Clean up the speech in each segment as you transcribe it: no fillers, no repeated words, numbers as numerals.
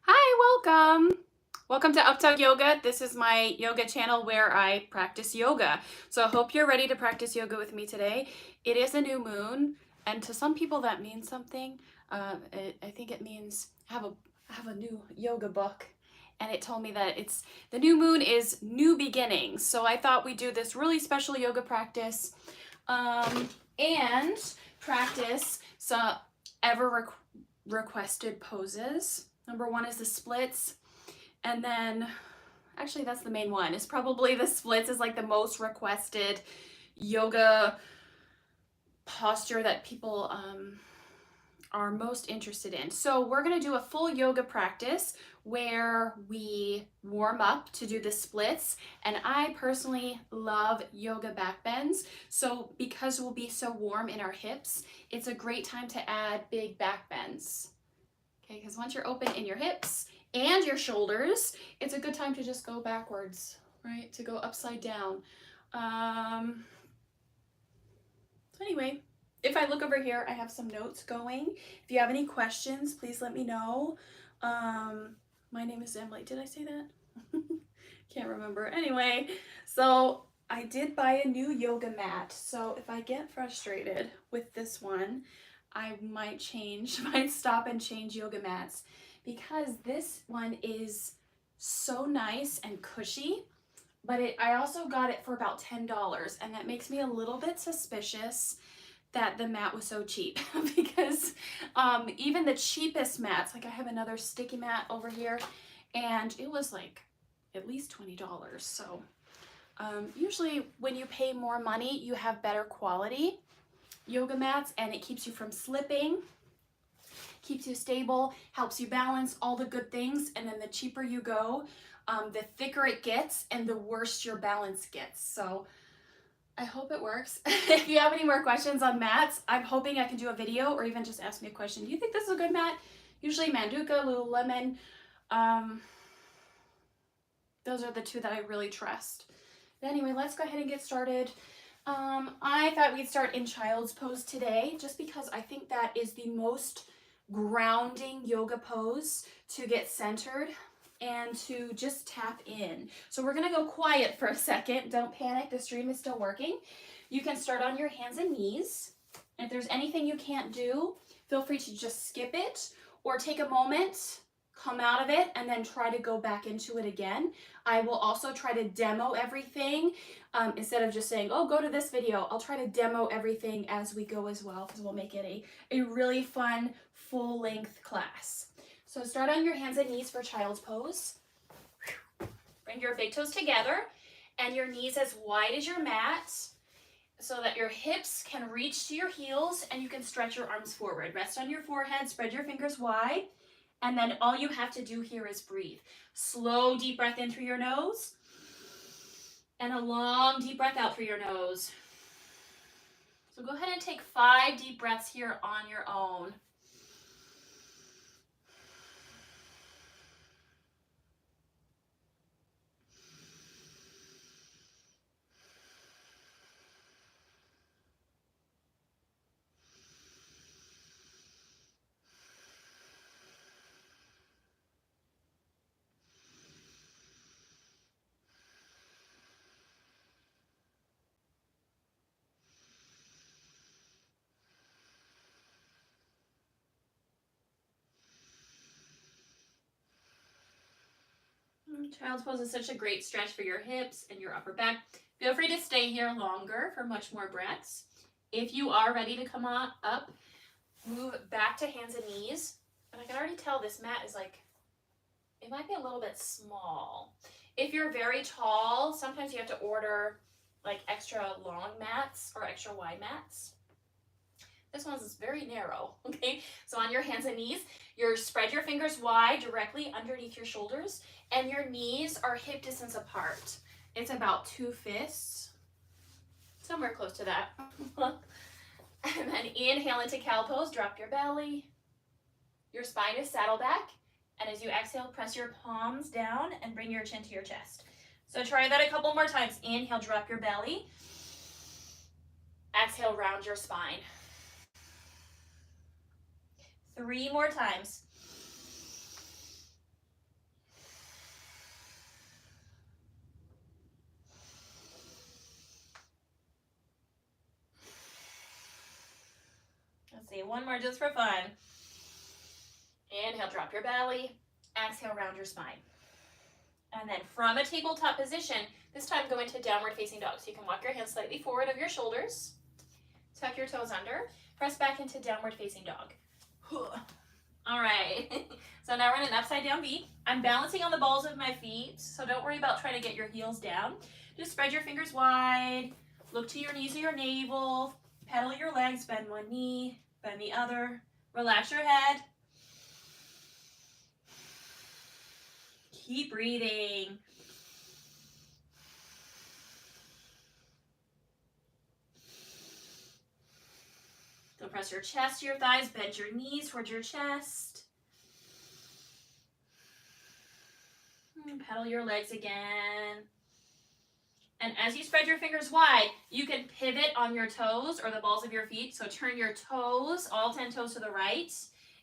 Hi, welcome. Welcome to Updawg-Yoga. This is my yoga channel where I practice yoga. So I hope you're ready to practice yoga with me today. It is a new moon, and to some people that means something. I think it means I have a new yoga book, and it told me that the new moon is new beginnings. So I thought we'd do this really special yoga practice, and practice some requested poses. Number one is the splits, and then actually that's the main one. It's probably the splits is like the most requested yoga posture that people are most interested in. So we're gonna do a full yoga practice where we warm up to do the splits, and I personally love yoga back bends. So because we'll be so warm in our hips, it's a great time to add big back bends. Okay, because once you're open in your hips and your shoulders, it's a good time to just go backwards, right? To go upside down. So anyway, if I look over here, I have some notes going. If you have any questions, please let me know. My name is Emily. Did I say that? Can't remember. Anyway, so I did buy a new yoga mat. So if I get frustrated with this one, I might stop and change yoga mats, because this one is so nice and cushy, but I also got it for about $10, and that makes me a little bit suspicious that the mat was so cheap because even the cheapest mats, like I have another sticky mat over here, and it was like at least $20. So usually when you pay more money, you have better quality yoga mats, and it keeps you from slipping, keeps you stable, helps you balance, all the good things. And then the cheaper you go, the thicker it gets and the worse your balance gets. So I hope it works. If you have any more questions on mats, I'm hoping I can do a video or even just ask me a question. Do you think this is a good mat? Usually Manduka, Lululemon, those are the two that I really trust. But anyway, let's go ahead and get started. I thought we'd start in child's pose today, just because I think that is the most grounding yoga pose to get centered and to just tap in. So we're gonna go quiet for a second. Don't panic, the stream is still working. You can start on your hands and knees. If there's anything you can't do, feel free to just skip it or take a moment, come out of it, and then try to go back into it again. I will also try to demo everything instead of just saying, oh, go to this video. I'll try to demo everything as we go as well, because we'll make it a really fun full-length class. So start on your hands and knees for child's pose. Bring your big toes together and your knees as wide as your mat, so that your hips can reach to your heels and you can stretch your arms forward. Rest on your forehead, spread your fingers wide, and then all you have to do here is breathe. Slow, deep breath in through your nose, and a long, deep breath out through your nose. So go ahead and take 5 deep breaths here on your own. Child's pose is such a great stretch for your hips and your upper back. Feel free to stay here longer for much more breaths. If you are ready to come on up, move back to hands and knees. And I can already tell this mat is like, it might be a little bit small. If you're very tall, sometimes you have to order like extra long mats or extra wide mats. This one's very narrow, okay? So on your hands and knees, spread your fingers wide directly underneath your shoulders, and your knees are hip distance apart. It's about 2 fists, somewhere close to that. And then inhale into cow pose, drop your belly. Your spine is saddle back, and as you exhale, press your palms down and bring your chin to your chest. So try that a couple more times. Inhale, drop your belly. Exhale, round your spine. 3 more times. Let's see, one more just for fun. Inhale, drop your belly. Exhale, round your spine. And then from a tabletop position, this time go into downward facing dog. So you can walk your hands slightly forward of your shoulders. Tuck your toes under. Press back into downward facing dog. All right. So now we're in an upside down V. I'm balancing on the balls of my feet, so don't worry about trying to get your heels down. Just spread your fingers wide. Look to your knees or your navel. Pedal your legs. Bend one knee, bend the other. Relax your head. Keep breathing. So press your chest to your thighs, bend your knees towards your chest. Pedal your legs again. And as you spread your fingers wide, you can pivot on your toes or the balls of your feet. So turn your toes, all 10 toes to the right,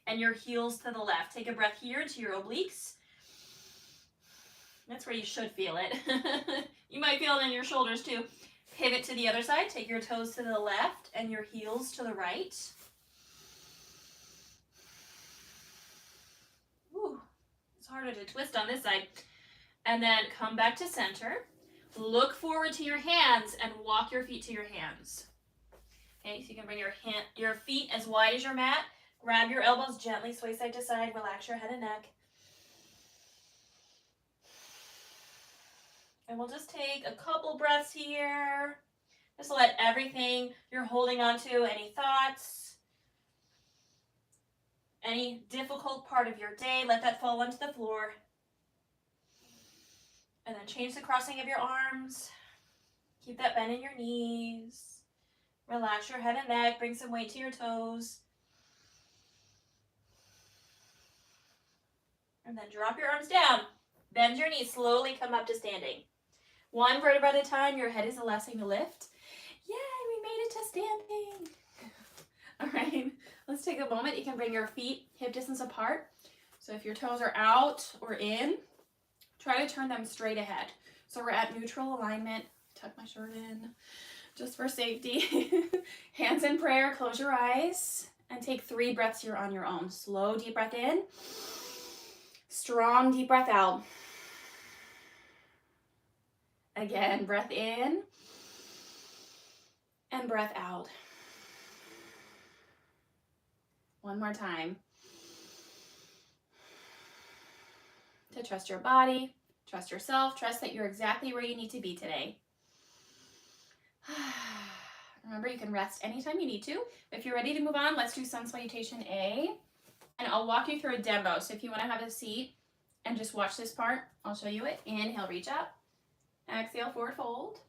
and your heels to the left. Take a breath here to your obliques. That's where you should feel it. You might feel it in your shoulders too. Pivot to the other side. Take your toes to the left and your heels to the right. Ooh, it's harder to twist on this side. And then come back to center. Look forward to your hands and walk your feet to your hands. Okay, so you can bring your feet as wide as your mat. Grab your elbows gently, sway side to side. Relax your head and neck. And we'll just take a couple breaths here. Just let everything you're holding on to, any thoughts, any difficult part of your day, let that fall onto the floor. And then change the crossing of your arms. Keep that bend in your knees. Relax your head and neck. Bring some weight to your toes. And then drop your arms down. Bend your knees. Slowly come up to standing. One vertebra at a time. Your head is the last thing to lift. Yay, we made it to standing. All right, let's take a moment. You can bring your feet hip distance apart. So if your toes are out or in, try to turn them straight ahead. So we're at neutral alignment. Tuck my shirt in just for safety. Hands in prayer, close your eyes, and take 3 breaths here on your own. Slow, deep breath in. Strong, deep breath out. Again, breath in and breath out. One more time. To trust your body, trust yourself, trust that you're exactly where you need to be today. Remember, you can rest anytime you need to. If you're ready to move on, let's do Sun Salutation A. And I'll walk you through a demo. So if you want to have a seat and just watch this part, I'll show you it. Inhale, reach up. Exhale, forward fold.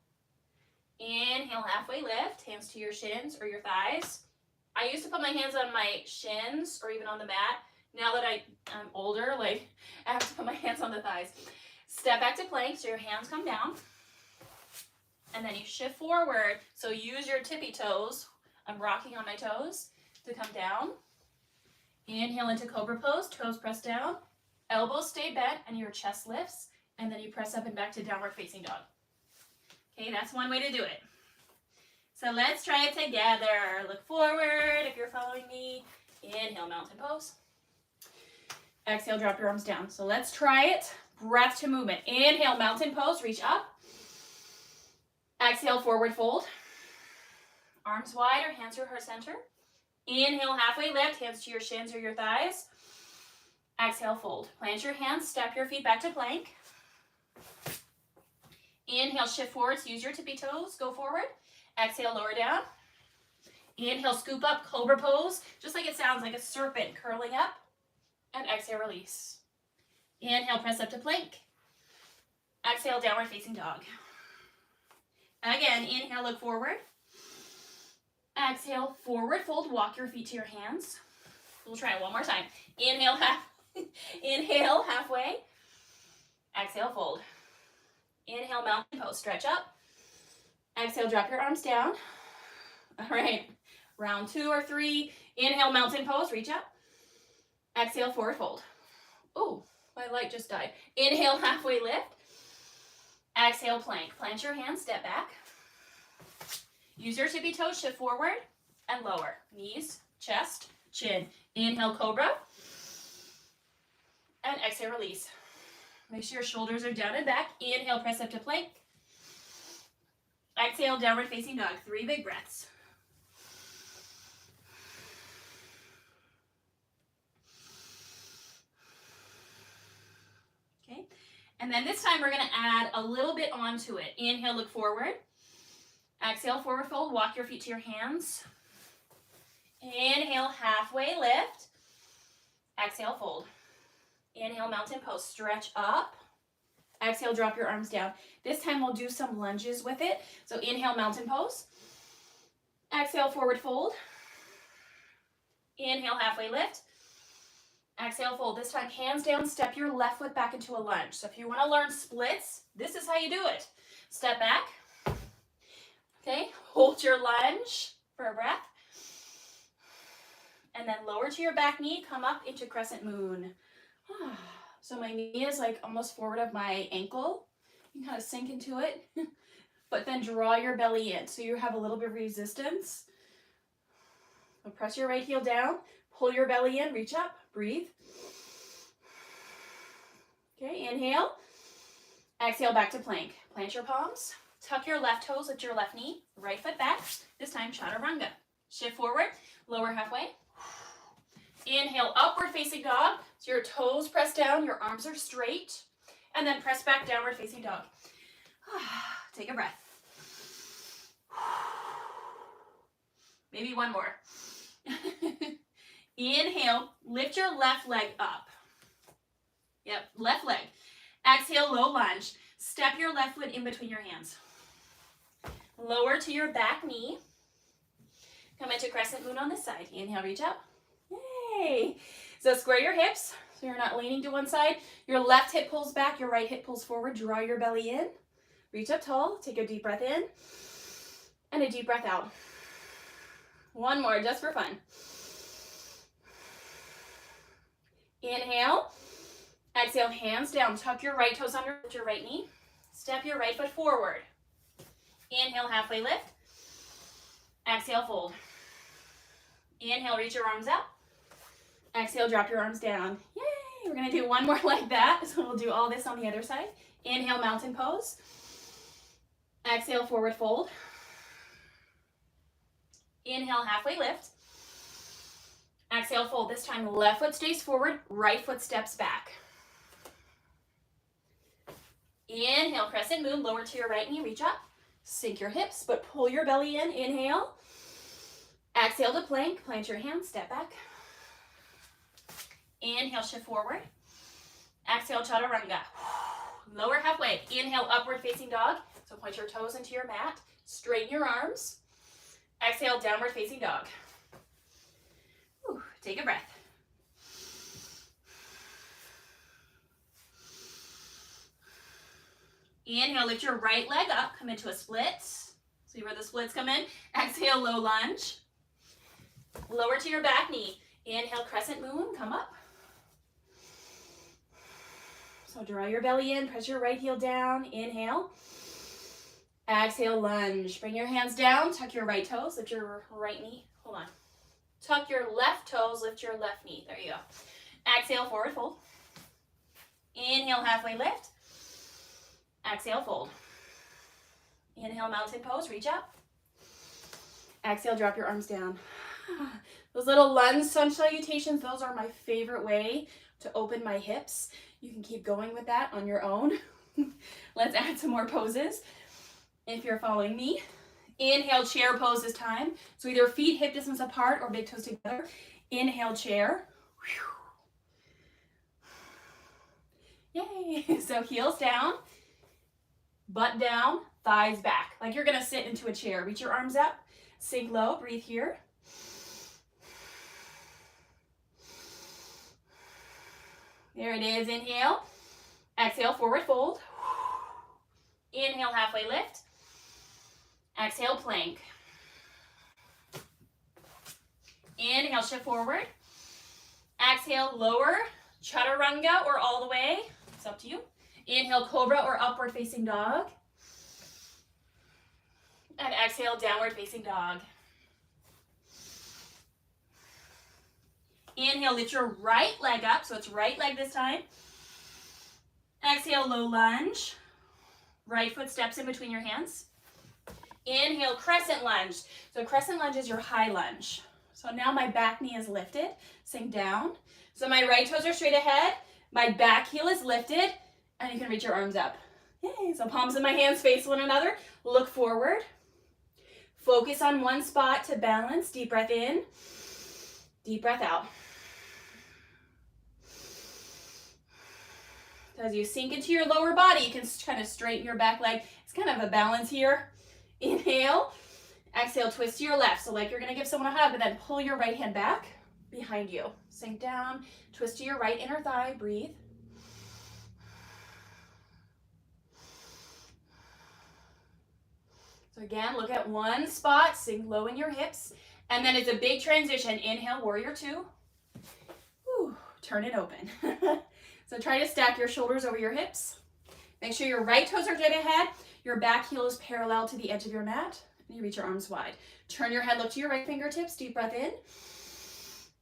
Inhale, halfway lift. Hands to your shins or your thighs. I used to put my hands on my shins or even on the mat. Now that I'm older, I have to put my hands on the thighs. Step back to plank, so your hands come down. And then you shift forward. So use your tippy toes. I'm rocking on my toes to come down. Inhale into cobra pose, toes press down. Elbows stay bent and your chest lifts. And then you press up and back to downward facing dog. Okay, that's one way to do it. So let's try it together. Look forward if you're following me. Inhale, mountain pose. Exhale, drop your arms down. So let's try it. Breath to movement. Inhale, mountain pose, reach up. Exhale, forward fold. Arms wide or hands to heart center. Inhale, halfway lift, hands to your shins or your thighs. Exhale, fold. Plant your hands, step your feet back to plank. Inhale, shift forwards, use your tippy toes, go forward. Exhale, lower down. Inhale, scoop up, cobra pose, just like it sounds, like a serpent curling up. And exhale, release. Inhale, press up to plank. Exhale, downward facing dog. Again, inhale, look forward. Exhale, forward fold, walk your feet to your hands. We'll try it one more time. Inhale, inhale, halfway. Exhale, fold. Inhale, mountain pose, stretch up. Exhale, drop your arms down. All right, round 2 or 3. Inhale, mountain pose, reach up. Exhale, forward fold. Ooh, my light just died. Inhale, halfway lift. Exhale, plank. Plant your hands, step back. Use your tippy toes, shift forward. and lower. Knees, chest, chin. Inhale, cobra. And exhale, release. Make sure your shoulders are down and back. Inhale, press up to plank. Exhale, downward facing dog. 3 big breaths. Okay, and then this time we're going to add a little bit onto it. Inhale, look forward. Exhale, forward fold. Walk your feet to your hands. Inhale, halfway lift. Exhale, fold. Inhale, mountain pose. Stretch up. Exhale, drop your arms down. This time we'll do some lunges with it. So inhale, mountain pose. Exhale, forward fold. Inhale, halfway lift. Exhale, fold. This time, hands down, step your left foot back into a lunge. So if you want to learn splits, this is how you do it. Step back. Okay, hold your lunge for a breath. And then lower to your back knee, come up into crescent moon. So my knee is like almost forward of my ankle. You can kind of sink into it, but then draw your belly in. So you have a little bit of resistance. So press your right heel down, pull your belly in, reach up, breathe. Okay, inhale. Exhale, back to plank. Plant your palms, tuck your left toes, lift your left knee, right foot back. This time, chaturanga. Shift forward, lower halfway. Inhale, upward facing dog. So your toes press down, your arms are straight. And then press back, downward facing dog. Take a breath. Maybe one more. Inhale, lift your left leg up. Yep, left leg. Exhale, low lunge. Step your left foot in between your hands. Lower to your back knee. Come into crescent moon on this side. Inhale, reach up. Yay! So square your hips so you're not leaning to one side. Your left hip pulls back, your right hip pulls forward. Draw your belly in. Reach up tall. Take a deep breath in and a deep breath out. One more just for fun. Inhale. Exhale, hands down. Tuck your right toes under your right knee. Step your right foot forward. Inhale, halfway lift. Exhale, fold. Inhale, reach your arms up. Exhale, drop your arms down. Yay! We're going to do one more like that. So we'll do all this on the other side. Inhale, mountain pose. Exhale, forward fold. Inhale, halfway lift. Exhale, fold. This time, left foot stays forward, right foot steps back. Inhale, crescent moon, lower to your right knee, reach up. Sink your hips, but pull your belly in. Inhale. Exhale to plank. Plant your hands, step back. Inhale, shift forward. Exhale, chaturanga. Lower halfway. Inhale, upward facing dog. So point your toes into your mat. Straighten your arms. Exhale, downward facing dog. Take a breath. Inhale, lift your right leg up. Come into a split. See where the splits come in? Exhale, low lunge. Lower to your back knee. Inhale, crescent moon. Come up. So draw your belly in. Press your right heel down. Inhale. Exhale, lunge. Bring your hands down. Tuck your right toes. Lift your right knee. Hold on. Tuck your left toes. Lift your left knee. There you go. Exhale, forward fold. Inhale, halfway lift. Exhale, fold. Inhale, mountain pose. Reach up. Exhale, drop your arms down. Those little lunge sun salutations, those are my favorite way to open my hips. You can keep going with that on your own. Let's add some more poses if you're following me. Inhale, chair pose this time. So either feet hip distance apart or big toes together. Inhale, chair. Yay! So heels down, butt down, thighs back. Like you're gonna sit into a chair. Reach your arms up, sink low, breathe here. There it is, inhale. Exhale, forward fold. Inhale, halfway lift. Exhale, plank. Inhale, shift forward. Exhale, lower, chaturanga or all the way. It's up to you. Inhale, cobra or upward facing dog. And exhale, downward facing dog. Inhale, lift your right leg up, so it's right leg this time. Exhale, low lunge. Right foot steps in between your hands. Inhale, crescent lunge. So crescent lunge is your high lunge. So now my back knee is lifted, sink down. So my right toes are straight ahead, my back heel is lifted, and you can reach your arms up. Yay, so palms of my hands face one another, look forward. Focus on one spot to balance, deep breath in, deep breath out. So as you sink into your lower body, you can kind of straighten your back leg. It's kind of a balance here. Inhale, exhale, twist to your left. So like you're gonna give someone a hug, but then pull your right hand back behind you. Sink down, twist to your right inner thigh, breathe. So again, look at one spot, sink low in your hips, and then it's a big transition. Inhale, warrior two. Whew, turn it open. So try to stack your shoulders over your hips. Make sure your right toes are dead ahead. Your back heel is parallel to the edge of your mat. And you reach your arms wide. Turn your head, look to your right fingertips. Deep breath in.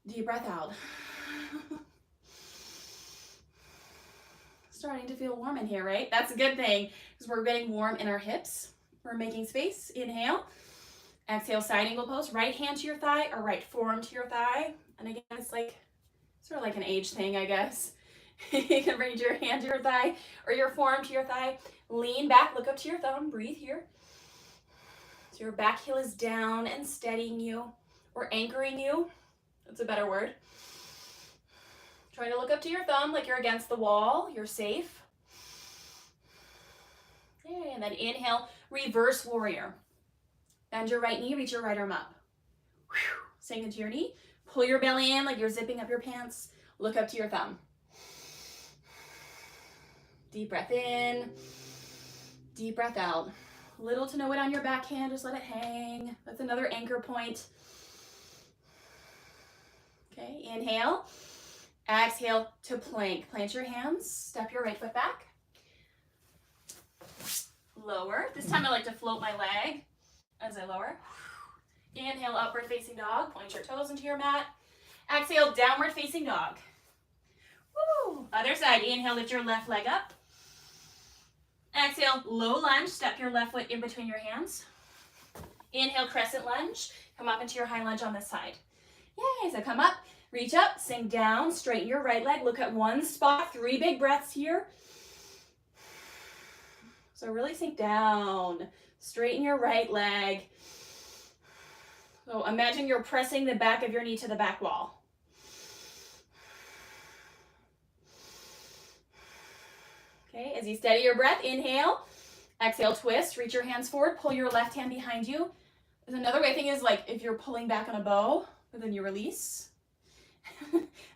Deep breath out. Starting to feel warm in here, right? That's a good thing because we're getting warm in our hips. We're making space. Inhale. Exhale, side angle pose. Right hand to your thigh or right forearm to your thigh. And again, it's like sort of like an age thing, I guess. You can bring your hand to your thigh or your forearm to your thigh. Lean back, look up to your thumb, breathe here. So your back heel is down and steadying you or anchoring you. That's a better word. Try to look up to your thumb like you're against the wall. You're safe. Okay, and then inhale, reverse warrior. Bend your right knee, reach your right arm up. Sink into your knee. Pull your belly in like you're zipping up your pants. Look up to your thumb. Deep breath in, deep breath out. Little to no weight on your backhand, just let it hang. That's another anchor point. Okay, inhale. Exhale to plank. Plant your hands, step your right foot back. Lower. This time I like to float my leg as I lower. Inhale, upward facing dog. Point your toes into your mat. Exhale, downward facing dog. Woo! Other side. Inhale, lift your left leg up. Exhale, low lunge. Step your left foot in between your hands. Inhale, crescent lunge. Come up into your high lunge on this side. Yay! So come up, reach up, sink down, straighten your right leg. Look at one spot. 3 big breaths here. So really sink down. Straighten your right leg. So imagine you're pressing the back of your knee to the back wall. Okay, as you steady your breath, inhale, exhale, twist, reach your hands forward, pull your left hand behind you. There's another way, thing is like if you're pulling back on a bow, but then you release.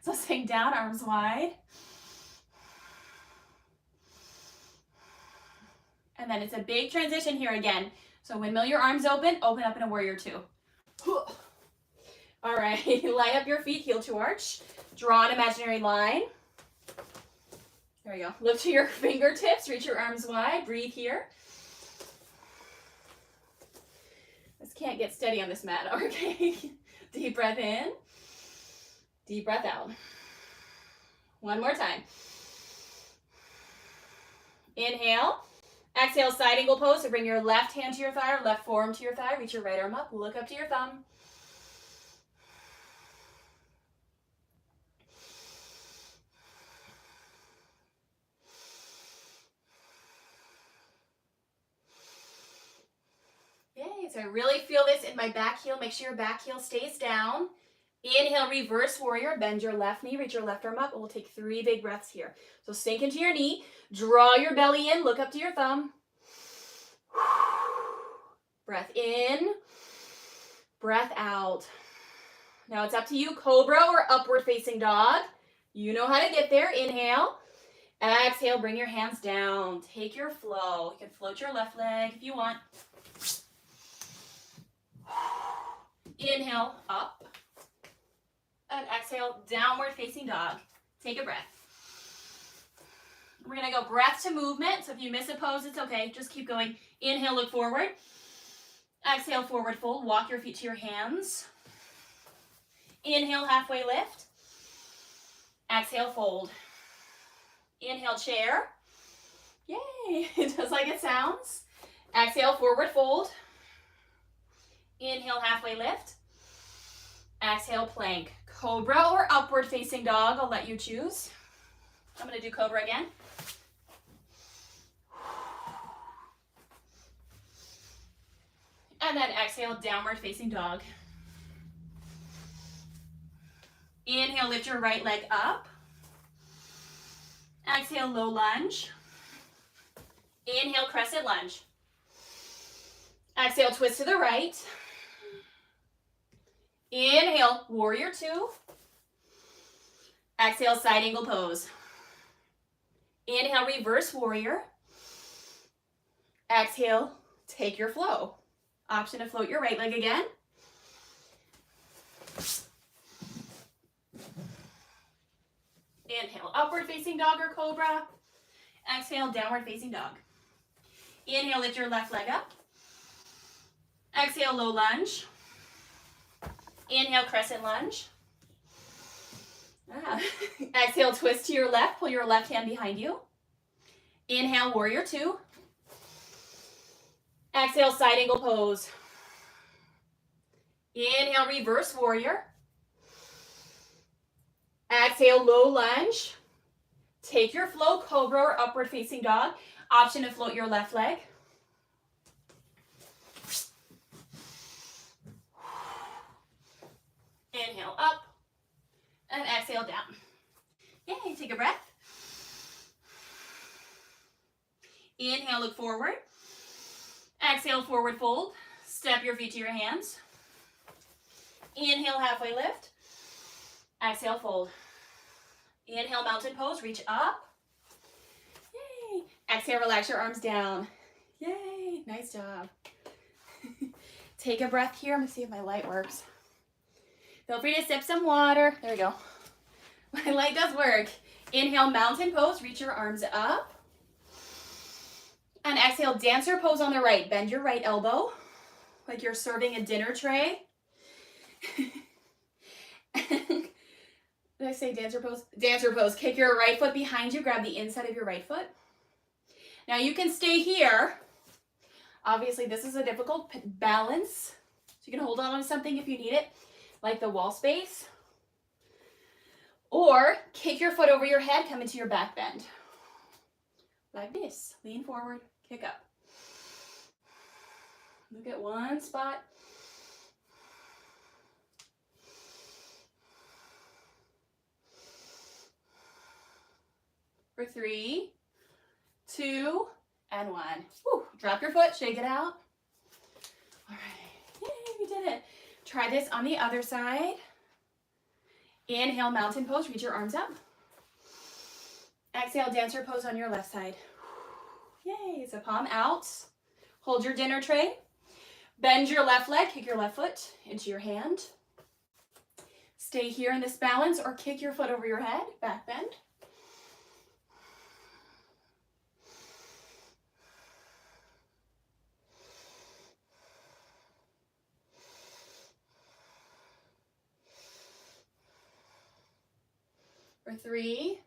So sink down, arms wide. And then it's a big transition here again. So windmill your arms open up in a warrior two. All right, line up your feet, heel to arch. Draw an imaginary line. There you go. Lift to your fingertips, reach your arms wide, breathe here. Just can't get steady on this mat, okay? Deep breath in, deep breath out. One more time. Inhale, exhale, side angle pose. So bring your left hand to your thigh or left forearm to your thigh, reach your right arm up, look up to your thumb. Yay, so I really feel this in my back heel. Make sure your back heel stays down. Inhale, reverse warrior. Bend your left knee, reach your left arm up, and we'll take 3 big breaths here. So sink into your knee, draw your belly in, look up to your thumb. Breath in, breath out. Now it's up to you, cobra or upward facing dog. You know how to get there. Inhale, exhale, bring your hands down. Take your flow. You can float your left leg if you want. Inhale, up. And exhale, downward facing dog. Take a breath. We're going to go breath to movement. So if you miss a pose, it's okay. Just keep going. Inhale, look forward. Exhale, forward fold. Walk your feet to your hands. Inhale, halfway lift. Exhale, fold. Inhale, chair. Yay, just like it sounds. Exhale, forward fold. Inhale, halfway lift. Exhale, plank. Cobra or upward facing dog, I'll let you choose. I'm gonna do cobra again. And then exhale, downward facing dog. Inhale, lift your right leg up. Exhale, low lunge. Inhale, crescent lunge. Exhale, twist to the right. Inhale, warrior two. Exhale, side angle pose. Inhale, reverse warrior. Exhale, take your flow. Option to float your right leg again. Inhale, upward facing dog or cobra. Exhale, downward facing dog. Inhale, lift your left leg up. Exhale, low lunge. Inhale, crescent lunge. Exhale, twist to your left. Pull your left hand behind you. Inhale, warrior two. Exhale, side angle pose. Inhale, reverse warrior. Exhale, low lunge. Take your flow, cobra or upward facing dog. Option to float your left leg. Inhale up and exhale down. Yay, take a breath. Inhale, look forward. Exhale, forward fold. Step your feet to your hands. Inhale, halfway lift. Exhale, fold. Inhale, mountain pose, reach up. Yay. Exhale, relax your arms down. Yay, nice job. Take a breath here. I'm gonna see if my light works. Feel free to sip some water. There we go. My light does work. Inhale, mountain pose, reach your arms up. And exhale, dancer pose on the right. Bend your right elbow like you're serving a dinner tray. Did I say dancer pose? Dancer pose. Kick your right foot behind you. Grab the inside of your right foot. Now you can stay here. Obviously, this is a difficult balance. So you can hold on to something if you need it, like the wall space. Or kick your foot over your head, come into your back bend. Like this. Lean forward, kick up. Look at one spot. For 3, 2, and 1. Woo. Drop your foot, shake it out. All right, yay, we did it. Try this on the other side. Inhale, mountain pose, reach your arms up. Exhale, dancer pose on your left side. Yay, so palm out. Hold your dinner tray. Bend your left leg, kick your left foot into your hand. Stay here in this balance or kick your foot over your head, back bend. For 3,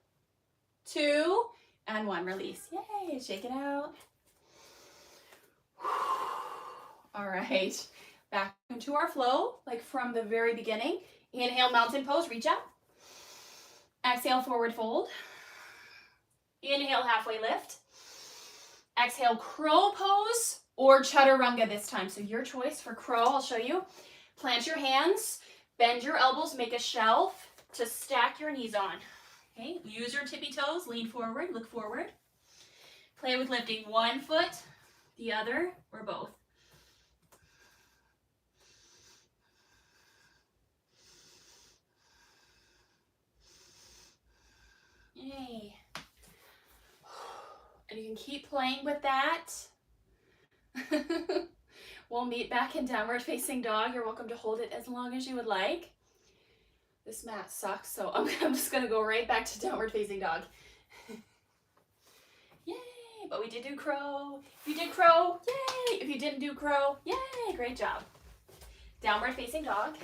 2, and 1. Release. Yay, shake it out. All right, back into our flow, like from the very beginning. Inhale, mountain pose, reach up. Exhale, forward fold. Inhale, halfway lift. Exhale, crow pose or chaturanga this time. So your choice for crow, I'll show you. Plant your hands, bend your elbows, make a shelf to stack your knees on. Okay, use your tippy toes, lean forward, look forward. Play with lifting one foot, the other, or both. Yay. And you can keep playing with that. We'll meet back in downward facing dog. You're welcome to hold it as long as you would like. This mat sucks, so I'm just gonna go right back to downward facing dog. Yay, but we did do crow. If you did crow, yay. If you didn't do crow, yay, great job. Downward facing dog.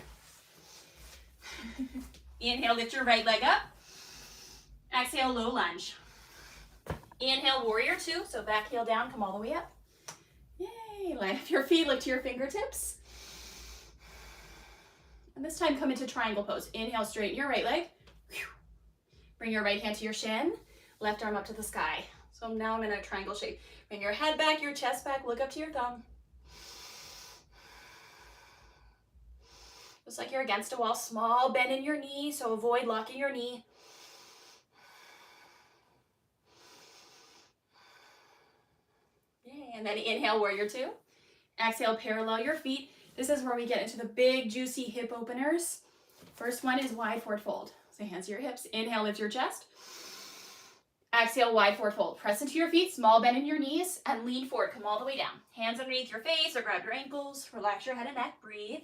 Inhale, lift your right leg up. Exhale, low lunge. Inhale, warrior two. So back heel down, come all the way up. Yay. Line up your feet, lift to your fingertips. And this time come into triangle pose. Inhale, straighten your right leg. Bring your right hand to your shin. Left arm up to the sky. So now I'm in a triangle shape. Bring your head back, your chest back, look up to your thumb. Looks like you're against a wall. Small bend in your knee, so avoid locking your knee. Yay. And then inhale, warrior two. Exhale, parallel your feet. This is where we get into the big, juicy hip openers. First one is wide forward fold. So hands to your hips. Inhale, lift your chest. Exhale, wide forward fold. Press into your feet, small bend in your knees, and lean forward. Come all the way down. Hands underneath your face or grab your ankles. Relax your head and neck. Breathe.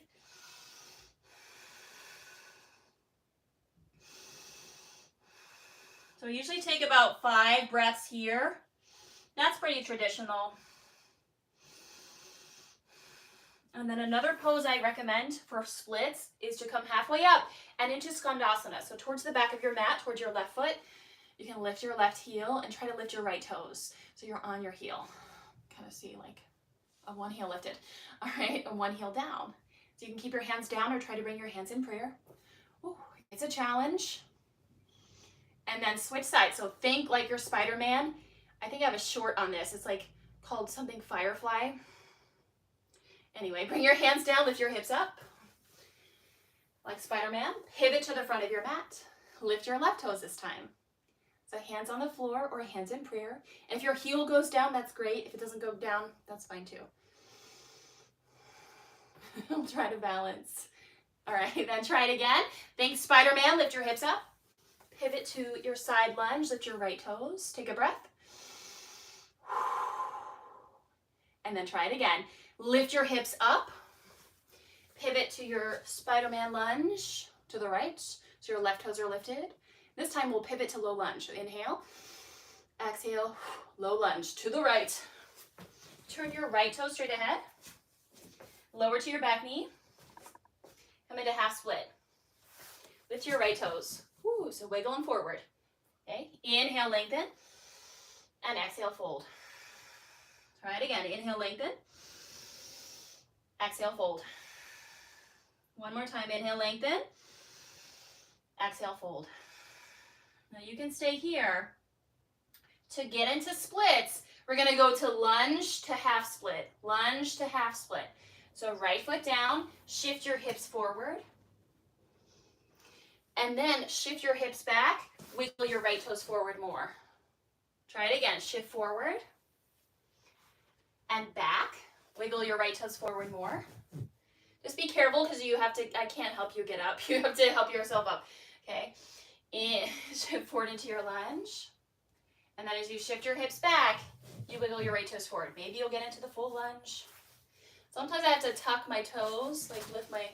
So we usually take about 5 breaths here. That's pretty traditional. And then another pose I recommend for splits is to come halfway up and into Skandasana. So towards the back of your mat, towards your left foot, you can lift your left heel and try to lift your right toes. So you're on your heel. Kind of see like a one heel lifted. All right, and one heel down. So you can keep your hands down or try to bring your hands in prayer. Ooh, it's a challenge. And then switch sides. So think like you're Spider-Man. I think I have a short on this. It's like called something Firefly. Anyway, bring your hands down, lift your hips up. Like Spider-Man. Pivot to the front of your mat. Lift your left toes this time. So hands on the floor or hands in prayer. And if your heel goes down, that's great. If it doesn't go down, that's fine too. We'll try to balance. All right, then try it again. Think Spider-Man, lift your hips up. Pivot to your side lunge, lift your right toes. Take a breath. And then try it again. Lift your hips up. Pivot to your Spider-Man lunge to the right. So your left toes are lifted. This time we'll pivot to low lunge. So inhale, exhale, low lunge to the right. Turn your right toe straight ahead. Lower to your back knee. Come into half split. Lift your right toes. Woo, so wiggle them forward. Okay, inhale, lengthen. And exhale, fold. Try it again. Inhale, lengthen. Exhale, fold. One more time. Inhale, lengthen. Exhale, fold. Now you can stay here. To get into splits, we're going to go to lunge to half split. Lunge to half split. So right foot down, shift your hips forward. And then shift your hips back, wiggle your right toes forward more. Try it again. Shift forward and back. Wiggle your right toes forward more. Just be careful because you have to, I can't help you get up. You have to help yourself up. Okay. And shift forward into your lunge. And then as you shift your hips back, you wiggle your right toes forward. Maybe you'll get into the full lunge. Sometimes I have to tuck my toes, like lift my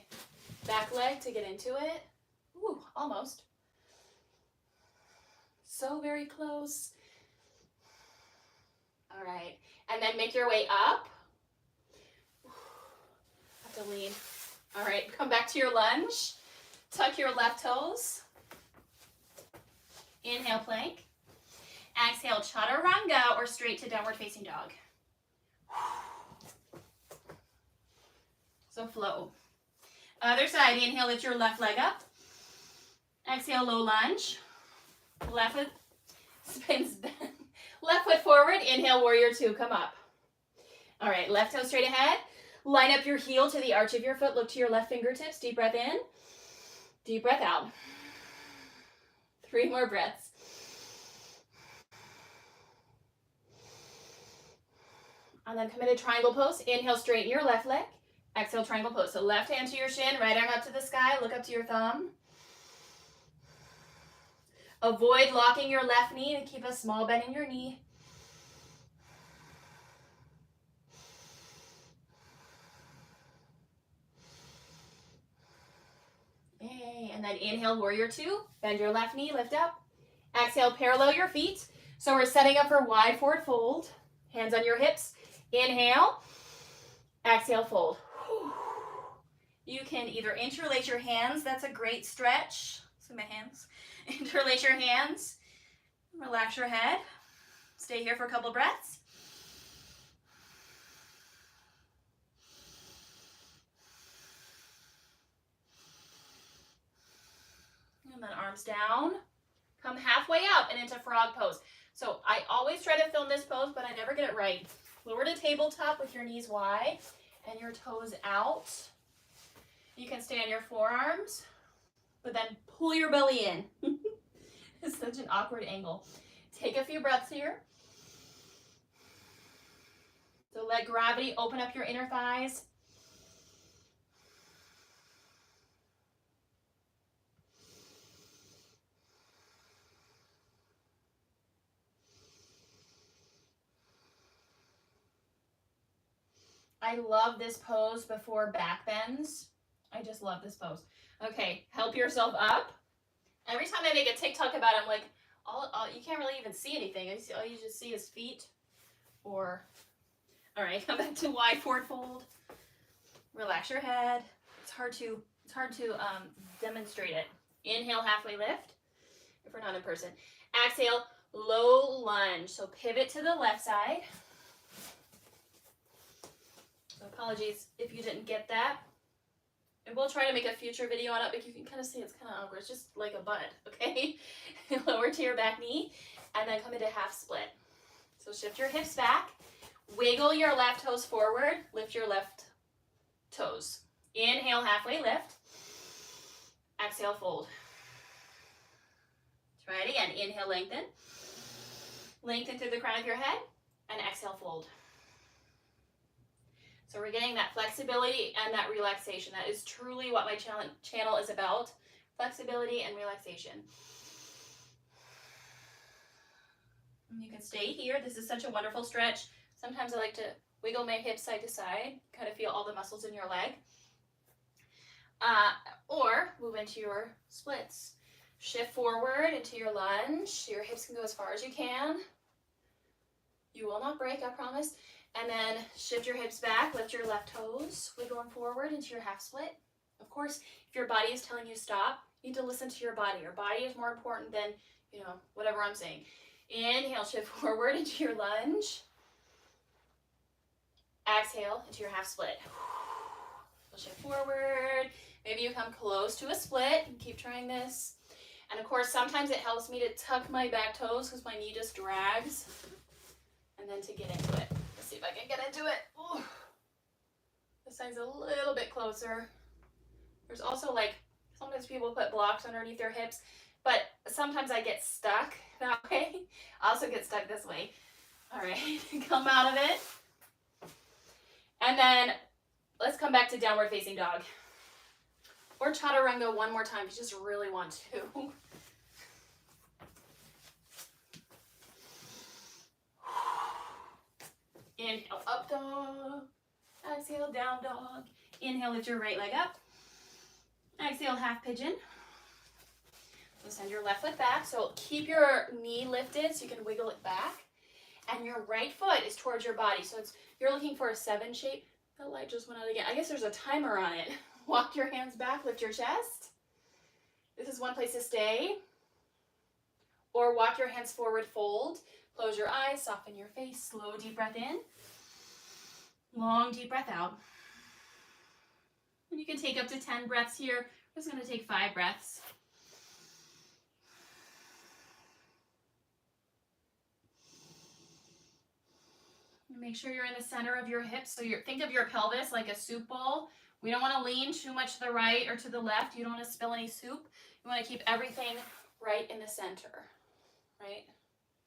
back leg to get into it. Ooh, almost. So very close. All right, and then make your way up. Have to lean. All right, come back to your lunge. Tuck your left toes. Inhale, plank. Exhale, chaturanga or straight to downward facing dog. So flow. Other side, inhale, lift your left leg up. Exhale, low lunge. Left foot spins back. Left foot forward. Inhale, warrior two, come up. All right, left toe straight ahead. Line up your heel to the arch of your foot. Look to your left fingertips. Deep breath in. Deep breath out. 3 more breaths. And then come into triangle pose. Inhale, straighten your left leg. Exhale, triangle pose. So left hand to your shin, right arm up to the sky. Look up to your thumb. Avoid locking your left knee and keep a small bend in your knee. Yay. And then inhale, warrior two. Bend your left knee, lift up. Exhale, parallel your feet. So we're setting up for wide forward fold. Hands on your hips. Inhale. Exhale, fold. You can either interlace your hands. That's a great stretch. See my hands? Interlace your hands. Relax your head. Stay here for a couple breaths. And then arms down. Come halfway up and into frog pose. So I always try to film this pose, but I never get it right. Lower to tabletop with your knees wide and your toes out. You can stay on your forearms, but then pull your belly in. It's such an awkward angle. Take a few breaths here. So let gravity open up your inner thighs. I love this pose before back bends. I just love this pose. Okay, help yourself up. Every time I make a TikTok about it, I'm like, you can't really even see anything. All you just see is feet. All right, come back to wide forward fold. Relax your head. It's hard to demonstrate it. Inhale, halfway lift, if we're not in person. Exhale, low lunge. So pivot to the left side. So apologies if you didn't get that. And we'll try to make a future video on it, but you can kind of see it's kind of awkward. It's just like a bud, okay? Lower to your back knee, and then come into half split. So shift your hips back. Wiggle your left toes forward. Lift your left toes. Inhale, halfway lift. Exhale, fold. Try it again. Inhale, lengthen. Lengthen through the crown of your head, and exhale, fold. So we're getting that flexibility and that relaxation. That is truly what my channel is about. Flexibility and relaxation. And you can stay here. This is such a wonderful stretch. Sometimes I like to wiggle my hips side to side, kind of feel all the muscles in your leg. Or move into your splits. Shift forward into your lunge. Your hips can go as far as you can. You will not break, I promise. And then shift your hips back, lift your left toes, wiggling forward into your half split. Of course, if your body is telling you stop, you need to listen to your body. Your body is more important than, whatever I'm saying. Inhale, shift forward into your lunge. Exhale into your half split. So shift forward. Maybe you come close to a split and keep trying this. And of course, sometimes it helps me to tuck my back toes because my knee just drags. And then to get into it. Let's see if I can get into it. Ooh. This side's a little bit closer. There's also sometimes people put blocks underneath their hips, but sometimes I get stuck that way. I also get stuck this way. All right, come out of it. And then let's come back to downward facing dog. Or chaturanga one more time if you just really want to. Inhale, up dog. Exhale, down dog. Inhale, lift your right leg up. Exhale, half pigeon. So send your left foot back. So keep your knee lifted so you can wiggle it back. And your right foot is towards your body. So you're looking for a 7 shape. That light just went out again. I guess there's a timer on it. Walk your hands back, lift your chest. This is one place to stay. Or walk your hands forward, fold. Close your eyes, soften your face. Slow, deep breath in. Long, deep breath out. And you can take up to 10 breaths here. I'm just going to take 5 breaths. Make sure you're in the center of your hips. So think of your pelvis like a soup bowl. We don't want to lean too much to the right or to the left. You don't want to spill any soup. You want to keep everything right in the center, right?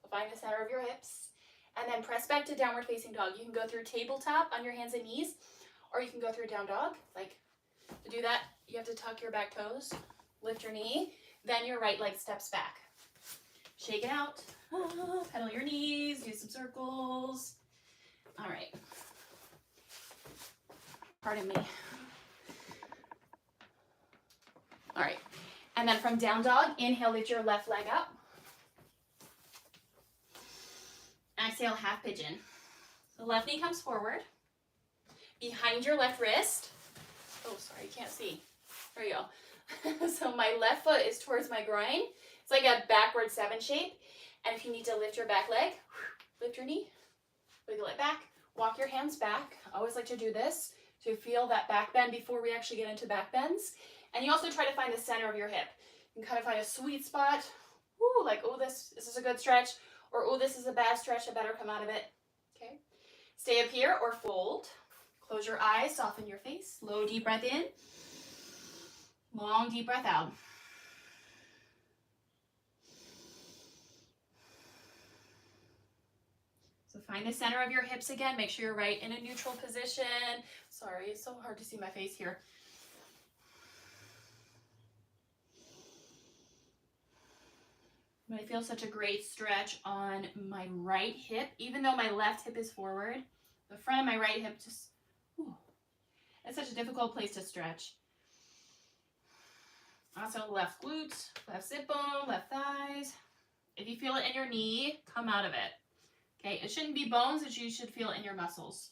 So find the center of your hips. And then press back to downward facing dog. You can go through tabletop on your hands and knees, or you can go through down dog. To do that, you have to tuck your back toes, lift your knee, then your right leg steps back. Shake it out. Pedal your knees, do some circles. All right. Pardon me. All right. And then from down dog, inhale, lift your left leg up. Exhale, half pigeon. The left knee comes forward. Behind your left wrist. Oh, sorry, you can't see. There you go. So my left foot is towards my groin. It's like a backward 7 shape. And if you need to lift your back leg, lift your knee, wiggle it back, walk your hands back. I always like to do this to feel that back bend before we actually get into back bends. And you also try to find the center of your hip. You can kind of find a sweet spot. Ooh, like, oh, this is a good stretch, or oh, this is a bad stretch, I better come out of it. Okay. Stay up here or fold. Close your eyes, soften your face. Slow, deep breath in. Long, deep breath out. So find the center of your hips again. Make sure you're right in a neutral position. Sorry, it's so hard to see my face here. I feel such a great stretch on my right hip, even though my left hip is forward. The front of my right hip just, whew, it's such a difficult place to stretch. Also left glute, left sit bone, left thighs. If you feel it in your knee, come out of it. Okay, it shouldn't be bones, you should feel it in your muscles.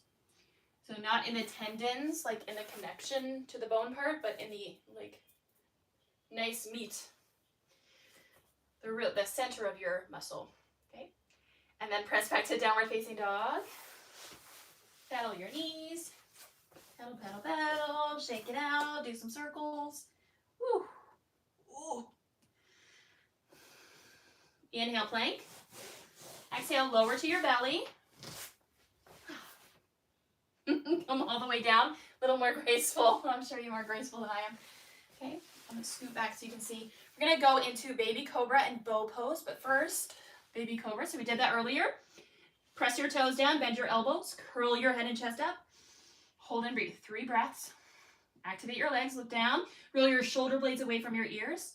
So not in the tendons, like in the connection to the bone part, but in the like nice meat. The center of your muscle, okay? And then press back to downward facing dog. Pedal your knees. Pedal, pedal, pedal. Shake it out. Do some circles. Woo. Ooh. Inhale, plank. Exhale, lower to your belly. Come all the way down. A little more graceful. I'm sure you're more graceful than I am. Okay, I'm going to scoot back so you can see. We're going to go into baby cobra and bow pose, but first, baby cobra. So we did that earlier. Press your toes down, bend your elbows, curl your head and chest up. Hold and breathe. 3 breaths. Activate your legs, look down. Roll your shoulder blades away from your ears.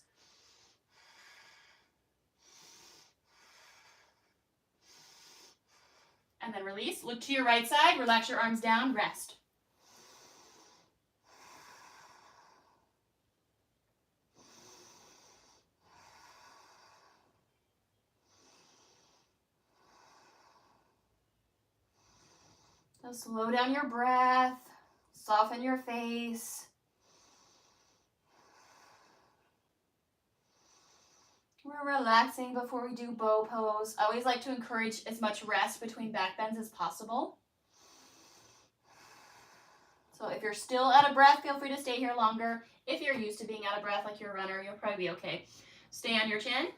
And then release. Look to your right side. Relax your arms down. Rest. So slow down your breath. Soften your face. We're relaxing before we do bow pose. I always like to encourage as much rest between back bends as possible. So if you're still out of breath, feel free to stay here longer. If you're used to being out of breath like you're a runner, you'll probably be okay. Stay on your chin,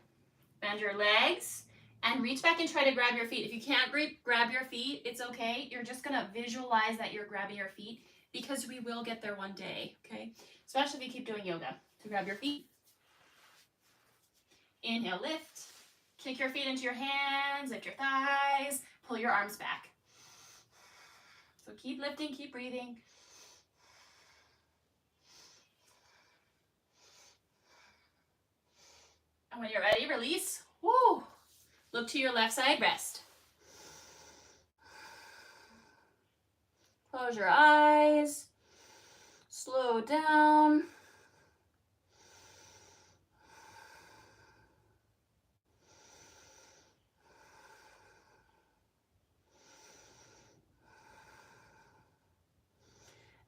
bend your legs, and reach back and try to grab your feet. If you can't grab your feet, it's okay. You're just gonna visualize that you're grabbing your feet because we will get there one day, okay? Especially if you keep doing yoga. So grab your feet. Inhale, lift. Kick your feet into your hands, lift your thighs, pull your arms back. So keep lifting, keep breathing. And when you're ready, release. Woo! Look to your left side, rest. Close your eyes. Slow down.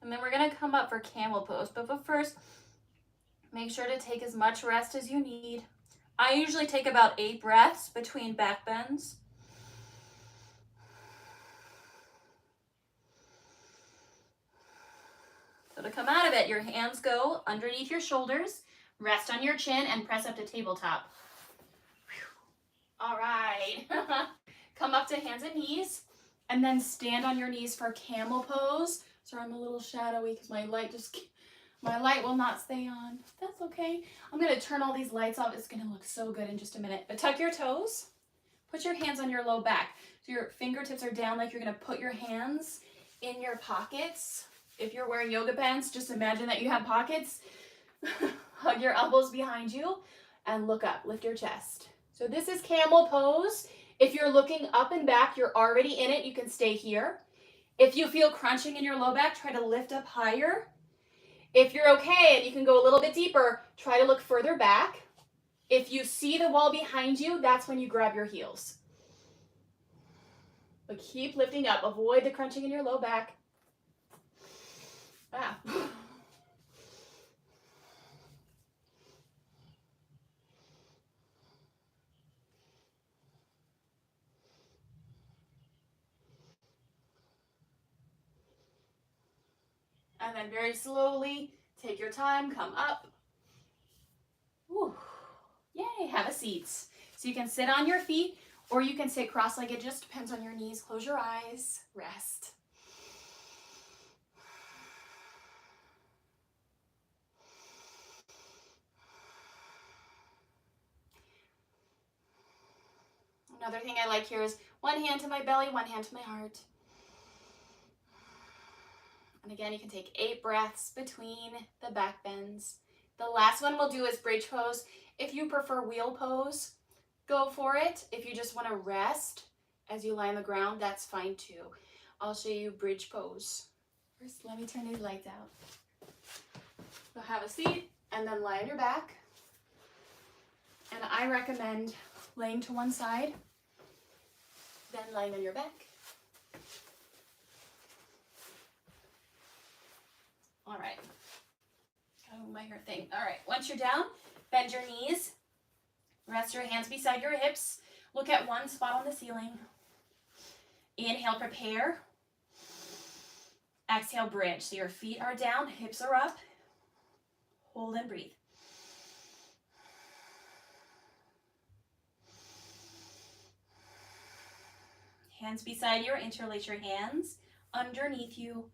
And then we're going to come up for camel pose. But first, make sure to take as much rest as you need. I usually take about 8 breaths between back bends. So to come out of it, your hands go underneath your shoulders, rest on your chin, and press up to tabletop. All right. Come up to hands and knees, and then stand on your knees for camel pose. Sorry, I'm a little shadowy because my light will not stay on. That's okay. I'm going to turn all these lights off. It's going to look so good in just a minute. But tuck your toes. Put your hands on your low back. So your fingertips are down like you're going to put your hands in your pockets. If you're wearing yoga pants, just imagine that you have pockets. Hug your elbows behind you and look up. Lift your chest. So this is camel pose. If you're looking up and back, you're already in it. You can stay here. If you feel crunching in your low back, try to lift up higher. If you're okay and you can go a little bit deeper, try to look further back. If you see the wall behind you, that's when you grab your heels. But keep lifting up. Avoid the crunching in your low back. Ah. And then very slowly, take your time, come up. Whew. Yay, have a seat. So you can sit on your feet or you can sit cross-legged, just depends on your knees. Close your eyes, rest. Another thing I like here is one hand to my belly, one hand to my heart. And again, you can take 8 breaths between the back bends. The last one we'll do is bridge pose. If you prefer wheel pose, go for it. If you just want to rest as you lie on the ground, that's fine too. I'll show you bridge pose. First, let me turn these lights out. So have a seat and then lie on your back. And I recommend laying to one side, then lying on your back. All right. Oh, my hair thing. All right, once you're down, bend your knees. Rest your hands beside your hips. Look at one spot on the ceiling. Inhale, prepare. Exhale, bridge. So your feet are down, hips are up. Hold and breathe. Hands beside you, interlace your hands underneath you.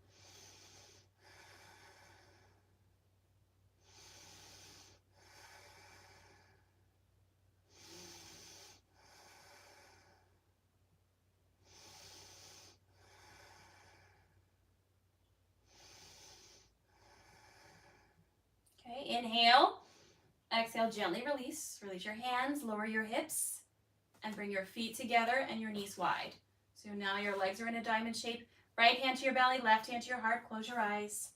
Okay, inhale. Exhale, gently release. Release your hands, lower your hips, and bring your feet together and your knees wide. So now your legs are in a diamond shape. Right hand to your belly, left hand to your heart. Close your eyes.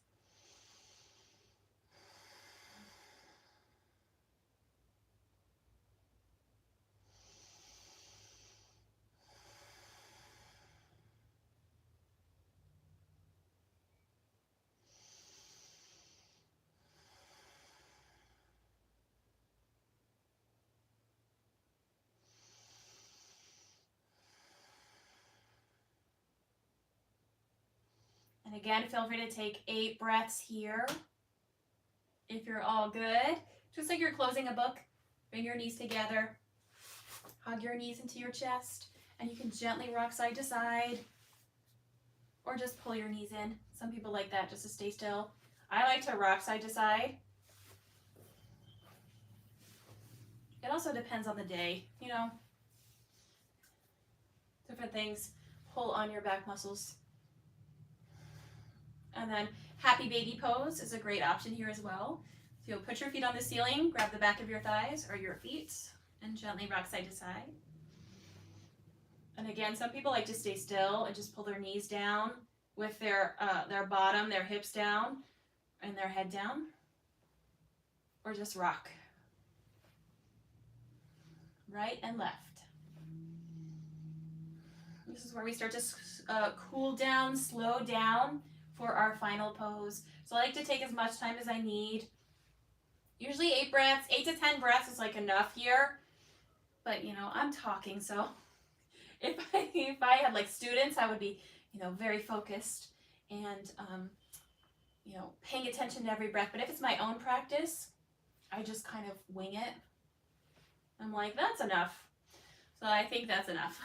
And again, feel free to take 8 breaths here. If you're all good, just like you're closing a book, bring your knees together, hug your knees into your chest, and you can gently rock side to side, or just pull your knees in. Some people like that, just to stay still. I like to rock side to side. It also depends on the day, you know. Different things pull on your back muscles. And then happy baby pose is a great option here as well. So you'll put your feet on the ceiling, grab the back of your thighs or your feet, and gently rock side to side. And again, some people like to stay still and just pull their knees down with their bottom, their hips down, and their head down. Or just rock. Right and left. This is where we start to cool down, slow down for our final pose. So I like to take as much time as I need. Usually 8 breaths, 8 to 10 breaths is like enough here. But you know, I'm talking, so if I had like students, I would be, you know, very focused and you know, paying attention to every breath. But if it's my own practice, I just kind of wing it. I'm like, that's enough. So I think that's enough.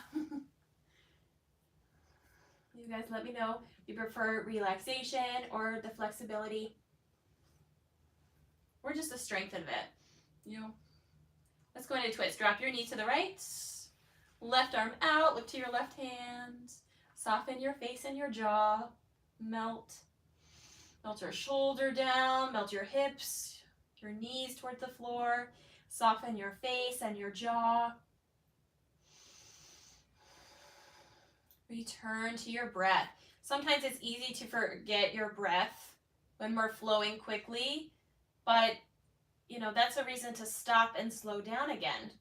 You guys let me know if you prefer relaxation or the flexibility or just the strength of it. You know, let's go into twist. Drop your knee to the right, left arm out, look to your left hand, soften your face and your jaw, melt your shoulder down, melt your hips, your knees toward the floor, soften your face and your jaw. Return to your breath. Sometimes it's easy to forget your breath when we're flowing quickly, but you know, that's a reason to stop and slow down again.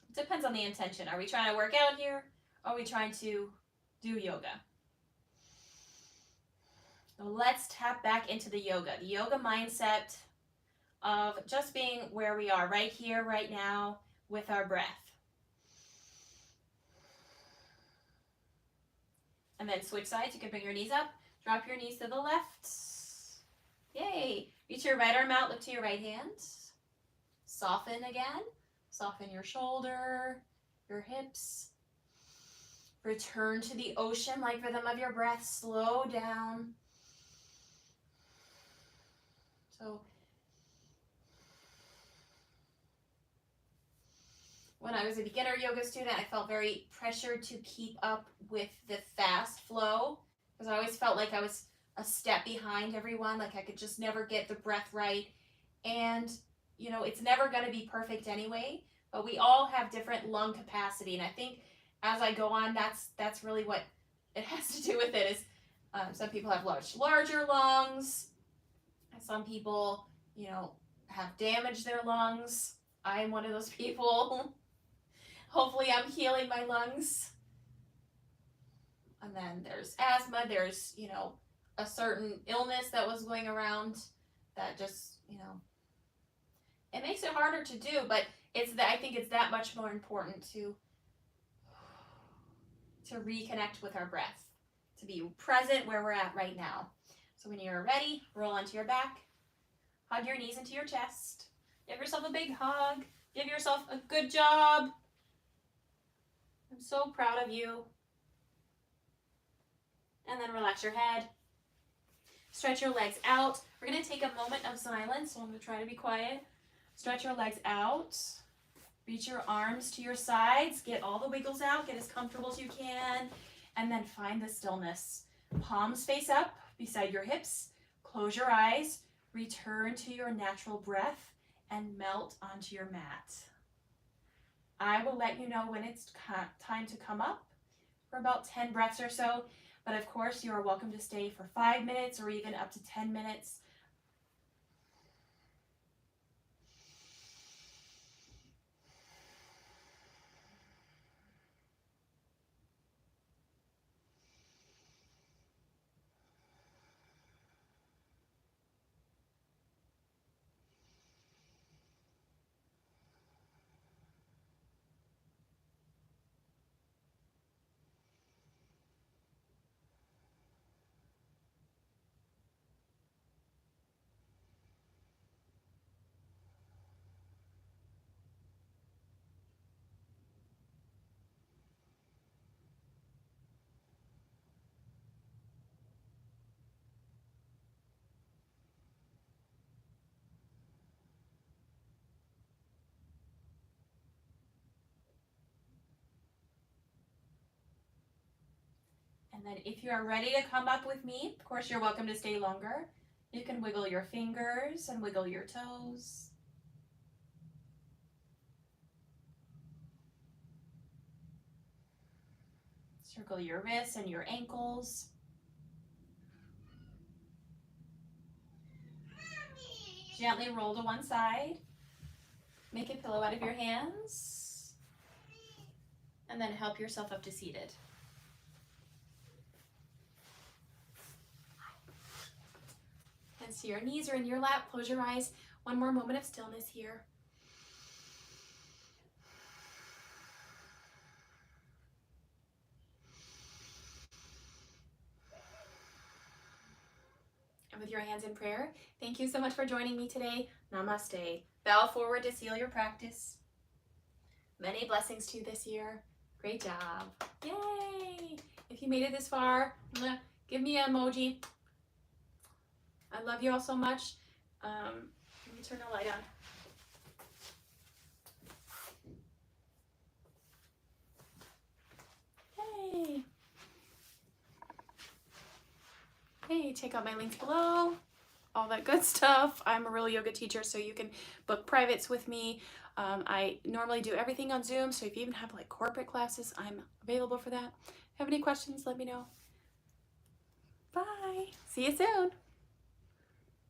It depends on the intention. Are we trying to work out here? Are we trying to do yoga? So let's tap back into the yoga mindset of just being where we are right here, right now with our breath. And then switch sides. You can bring your knees up, Drop your knees to the left. Yay. Reach your right arm out, lift to your right hand. Soften again. Soften your shoulder, your hips. Return to the ocean-like rhythm of your breath. Slow down. So when I was a beginner yoga student, I felt very pressured to keep up with the fast flow because I always felt like I was a step behind everyone, like I could just never get the breath right. And, you know, it's never going to be perfect anyway, but we all have different lung capacity. And I think as I go on, that's really what it has to do with it is some people have larger lungs. Some people, you know, have damaged their lungs. I'm one of those people. Hopefully I'm healing my lungs. And then there's asthma. There's, you know, a certain illness that was going around that just, you know, it makes it harder to do, but I think it's that much more important to reconnect with our breath, to be present where we're at right now. So when you're ready, roll onto your back, hug your knees into your chest, give yourself a big hug, give yourself a good job. I'm so proud of you. And then relax your head. Stretch your legs out. We're going to take a moment of silence, so I'm going to try to be quiet. Stretch your legs out. Reach your arms to your sides. Get all the wiggles out. Get as comfortable as you can. And then find the stillness. Palms face up beside your hips. Close your eyes. Return to your natural breath and melt onto your mat. I will let you know when it's time to come up for about 10 breaths or so. But of course, you are welcome to stay for 5 minutes or even up to 10 minutes. And then if you are ready to come up with me, of course, you're welcome to stay longer. You can wiggle your fingers and wiggle your toes. Circle your wrists and your ankles. Gently roll to one side. Make a pillow out of your hands. And then help yourself up to seated. Hands to your knees or in your lap. Close your eyes. One more moment of stillness here. And with your hands in prayer, thank you so much for joining me today. Namaste. Bow forward to seal your practice. Many blessings to you this year. Great job. Yay! If you made it this far, give me an emoji. I love you all so much. Let me turn the light on. Hey. Hey, check out my links below. All that good stuff. I'm a real yoga teacher, so you can book privates with me. I normally do everything on Zoom, so if you even have like corporate classes, I'm available for that. Have any questions, let me know. Bye. See you soon.